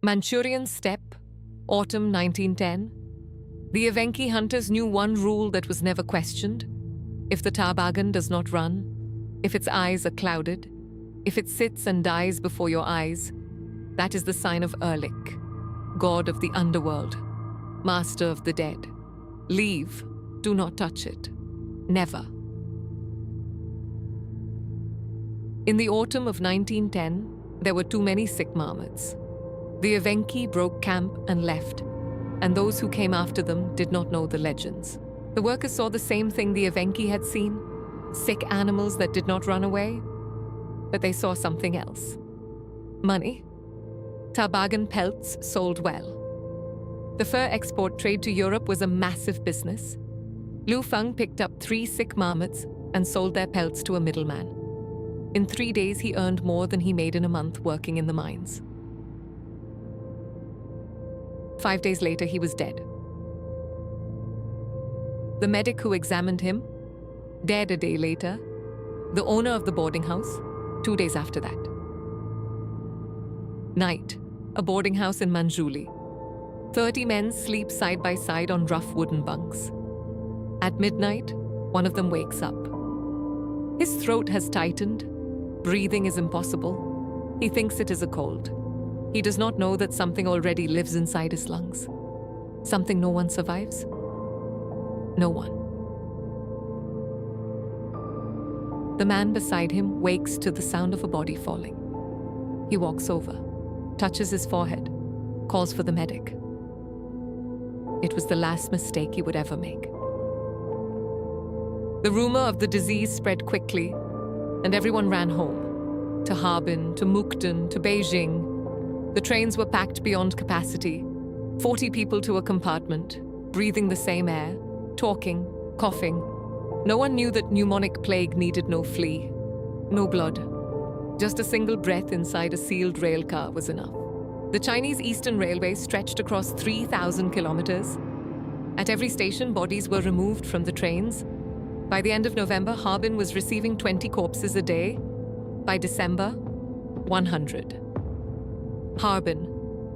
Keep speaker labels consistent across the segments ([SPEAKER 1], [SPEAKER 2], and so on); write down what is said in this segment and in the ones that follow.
[SPEAKER 1] Manchurian steppe, autumn 1910. The Evenki hunters knew one rule that was never questioned. If the tarbagan does not run, if its eyes are clouded, if it sits and dies before your eyes, that is the sign of Erlik, god of the underworld, master of the dead. Leave, do not touch it. Never. In the autumn of 1910, there were too many sick marmots. The Evenki broke camp and left, and those who came after them did not know the legends. The workers saw the same thing the Evenki had seen, sick animals that did not run away, but they saw something else. Money. Tarbagan pelts sold well. The fur export trade to Europe was a massive business. Lu Feng picked up 3 sick marmots and sold their pelts to a middleman. In 3 days, he earned more than he made in a month working in the mines. 5 days later, he was dead. The medic who examined him, dead a day later. The owner of the boarding house, 2 days after that. Night, a boarding house in Manchuria. 30 men sleep side by side on rough wooden bunks. At midnight, one of them wakes up. His throat has tightened. Breathing is impossible. He thinks it is a cold. He does not know that something already lives inside his lungs. Something no one survives. No one. The man beside him wakes to the sound of a body falling. He walks over, touches his forehead, calls for the medic. It was the last mistake he would ever make. The rumor of the disease spread quickly, and everyone ran home. To Harbin, to Mukden, to Beijing. The trains were packed beyond capacity. 40 people to a compartment, breathing the same air, talking, coughing. No one knew that pneumonic plague needed no flea, no blood. Just a single breath inside a sealed rail car was enough. The Chinese Eastern Railway stretched across 3,000 kilometers. At every station, bodies were removed from the trains. By the end of November, Harbin was receiving 20 corpses a day. By December, 100. Harbin,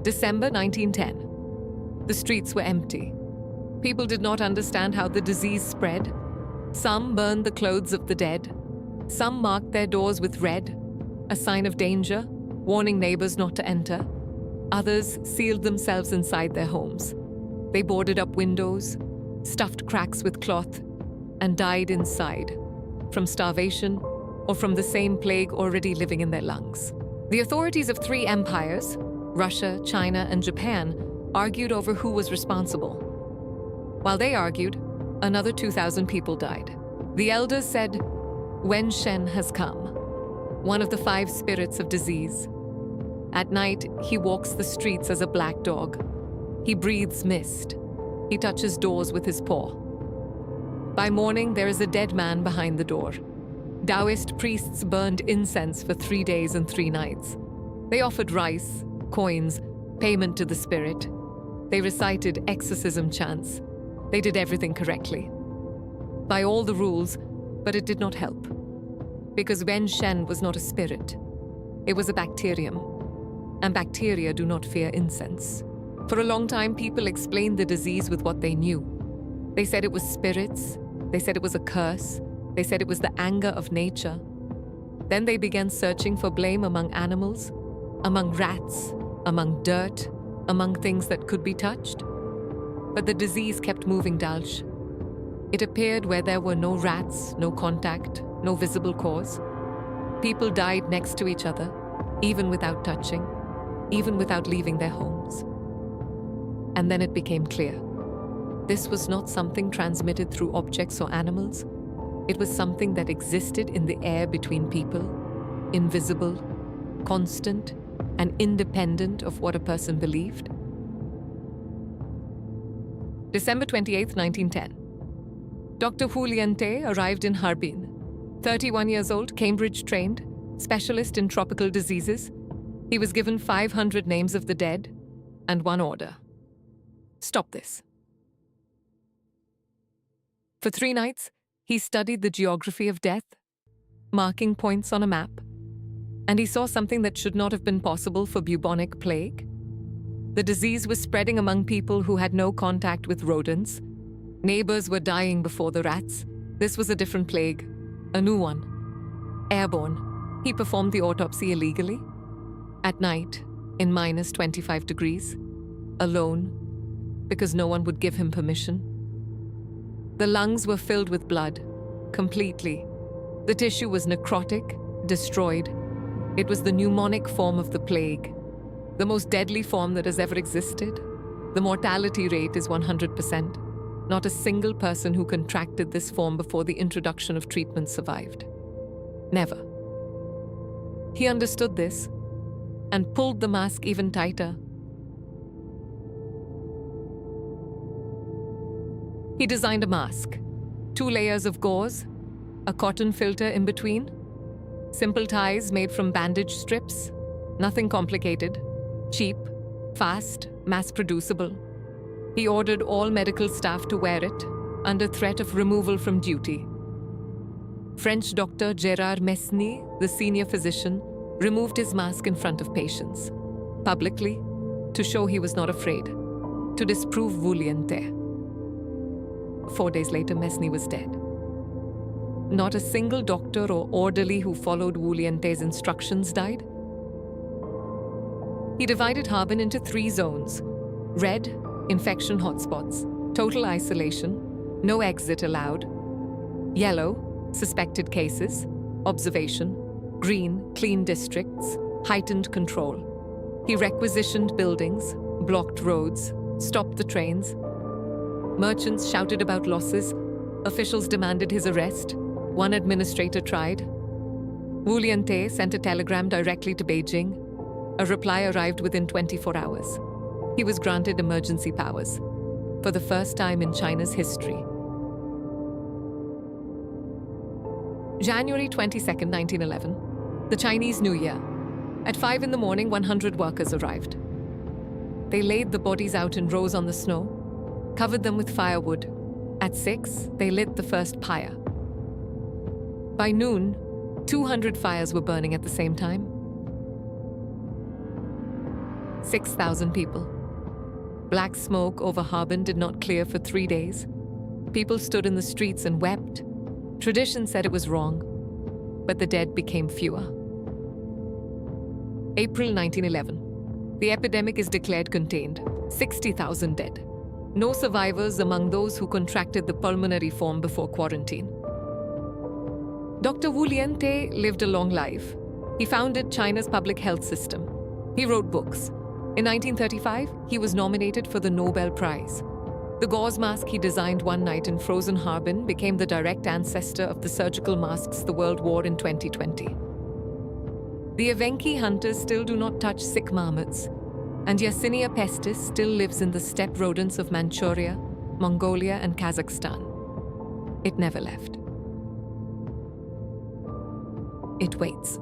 [SPEAKER 1] December 1910. The streets were empty. People did not understand how the disease spread. Some burned the clothes of the dead. Some marked their doors with red, a sign of danger, warning neighbors not to enter. Others sealed themselves inside their homes. They boarded up windows, stuffed cracks with cloth, and died inside, from starvation or from the same plague already living in their lungs. The authorities of 3 empires, Russia, China, and Japan, argued over who was responsible. While they argued, another 2,000 people died. The elders said, Wen Shen has come, one of the 5 spirits of disease. At night, he walks the streets as a black dog. He breathes mist. He touches doors with his paw. By morning, there is a dead man behind the door. Taoist priests burned incense for 3 days and 3 nights. They offered rice, coins, payment to the spirit. They recited exorcism chants. They did everything correctly. By all the rules, but it did not help. Because Wen Shen was not a spirit. It was a bacterium. And bacteria do not fear incense. For a long time, people explained the disease with what they knew. They said it was spirits. They said it was a curse. They said it was the anger of nature. Then they began searching for blame among animals, among rats, among dirt, among things that could be touched. But the disease kept moving, Dalsh. It appeared where there were no rats, no contact, no visible cause. People died next to each other, even without touching, even without leaving their homes. And then it became clear. This was not something transmitted through objects or animals. It was something that existed in the air between people, invisible, constant, and independent of what a person believed. December 28, 1910. Dr. Lien-teh arrived in Harbin. 31 years old, Cambridge-trained, specialist in tropical diseases. He was given 500 names of the dead and 1 order. Stop this. For 3 nights, he studied the geography of death, marking points on a map, and he saw something that should not have been possible for bubonic plague. The disease was spreading among people who had no contact with rodents. Neighbors were dying before the rats. This was a different plague, a new one. Airborne. He performed the autopsy illegally. At night, in minus 25 degrees, alone, because no one would give him permission. The lungs were filled with blood, completely. The tissue was necrotic, destroyed. It was the pneumonic form of the plague, the most deadly form that has ever existed. The mortality rate is 100%. Not a single person who contracted this form before the introduction of treatment survived. Never. He understood this and pulled the mask even tighter. He designed a mask, 2 layers of gauze, a cotton filter in between, simple ties made from bandage strips, nothing complicated, cheap, fast, mass-producible. He ordered all medical staff to wear it, under threat of removal from duty. French doctor Gérard Mesny, the senior physician, removed his mask in front of patients, publicly, to show he was not afraid, to disprove Lien-teh. 4 days later, Mesny was dead. Not a single doctor or orderly who followed Lien-teh's instructions died. He divided Harbin into 3 zones. Red, infection hotspots, total isolation, no exit allowed. Yellow, suspected cases, observation. Green, clean districts, heightened control. He requisitioned buildings, blocked roads, stopped the trains. Merchants shouted about losses. Officials demanded his arrest. One administrator tried. Lien-teh sent a telegram directly to Beijing. A reply arrived within 24 hours. He was granted emergency powers, for the first time in China's history. January 22nd, 1911, the Chinese New Year. At 5 in the morning, 100 workers arrived. They laid the bodies out in rows on the snow, covered them with firewood. At 6, they lit the first pyre. By noon, 200 fires were burning at the same time. 6,000 people. Black smoke over Harbin did not clear for 3 days. People stood in the streets and wept. Tradition said it was wrong, but the dead became fewer. April 1911. The epidemic is declared contained. 60,000 dead. No survivors among those who contracted the pulmonary form before quarantine. Dr. Lien-teh lived a long life. He founded China's public health system. He wrote books. In 1935, he was nominated for the Nobel Prize. The gauze mask he designed one night in frozen Harbin became the direct ancestor of the surgical masks the world wore in 2020. The Evenki hunters still do not touch sick marmots, and Yersinia pestis still lives in the steppe rodents of Manchuria, Mongolia, and Kazakhstan. It never left. It waits.